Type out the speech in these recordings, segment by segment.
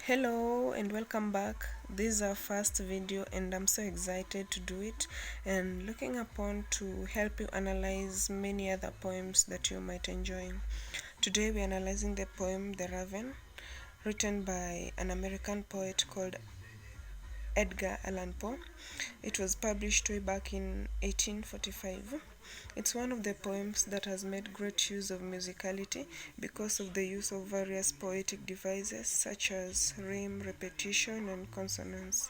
Hello and welcome back. This is our first video and I'm so excited to do it and looking upon to help you analyze many other poems that you might enjoy. Today we're analyzing the poem The Raven, written by an American poet called Edgar Allan Poe. It was published way back in 1845. It's one of the poems that has made great use of musicality because of the use of various poetic devices such as rhyme, repetition, and consonance.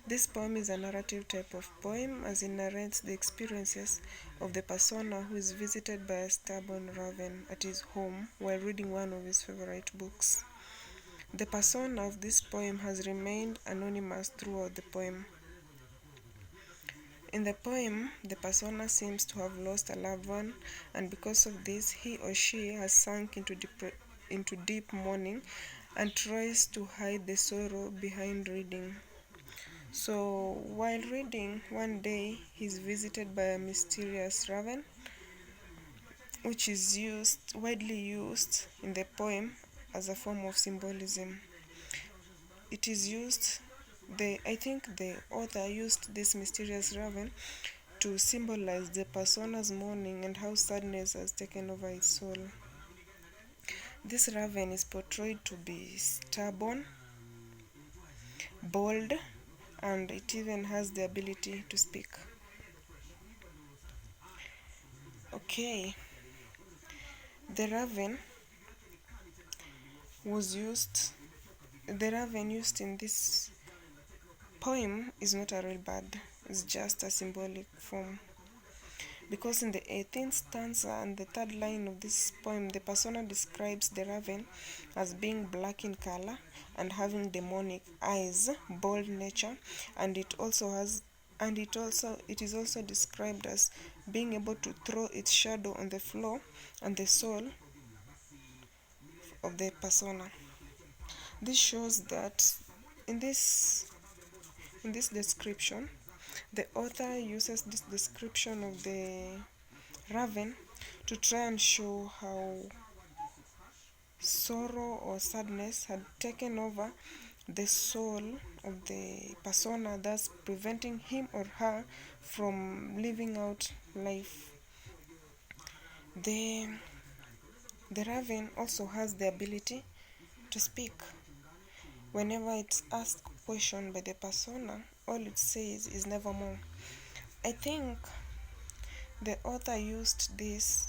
This poem is a narrative type of poem as it narrates the experiences of the persona who is visited by a stubborn raven at his home while reading one of his favorite books. The persona of this poem has remained anonymous throughout the poem. In the poem, the persona seems to have lost a loved one, and because of this, he or she has sunk into deep mourning and tries to hide the sorrow behind reading. So, while reading, one day he's visited by a mysterious raven, which is widely used in the poem as a form of symbolism. It is used I think the author used this mysterious raven to symbolize the persona's mourning and how sadness has taken over his soul. This raven is portrayed to be stubborn, bold, and it even has the ability to speak. Okay, the raven used in this poem is not a real bird, it's just a symbolic form. Because in the 18th stanza and the third line of this poem, the persona describes the raven as being black in color and having demonic eyes, bold nature, and it is also described as being able to throw its shadow on the floor and the soul of the persona. This shows that in this description, the author uses this description of the raven to try and show how sorrow or sadness had taken over the soul of the persona, thus preventing him or her from living out life. The raven also has the ability to speak. Whenever it's asked a question by the persona, all it says is nevermore. I think the author used this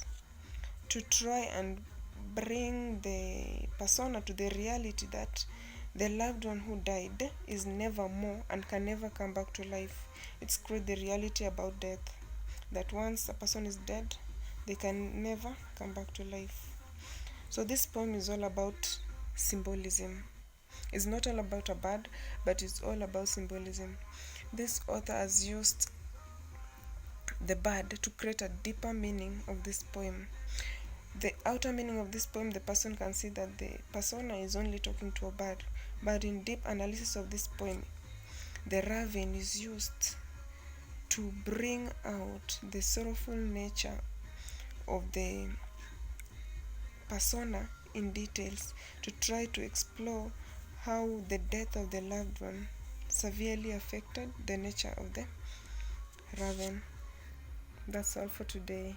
to try and bring the persona to the reality that the loved one who died is never more and can never come back to life. It's quite the reality about death, that once a person is dead, they can never come back to life. So this poem is all about symbolism. It's not all about a bird, but it's all about symbolism. This author has used the bird to create a deeper meaning of this poem. The outer meaning of this poem, the person can see that the persona is only talking to a bird, but in deep analysis of this poem, the raven is used to bring out the sorrowful nature of the persona in details, to try to explore how the death of the loved one severely affected the nature of the raven. That's all for today.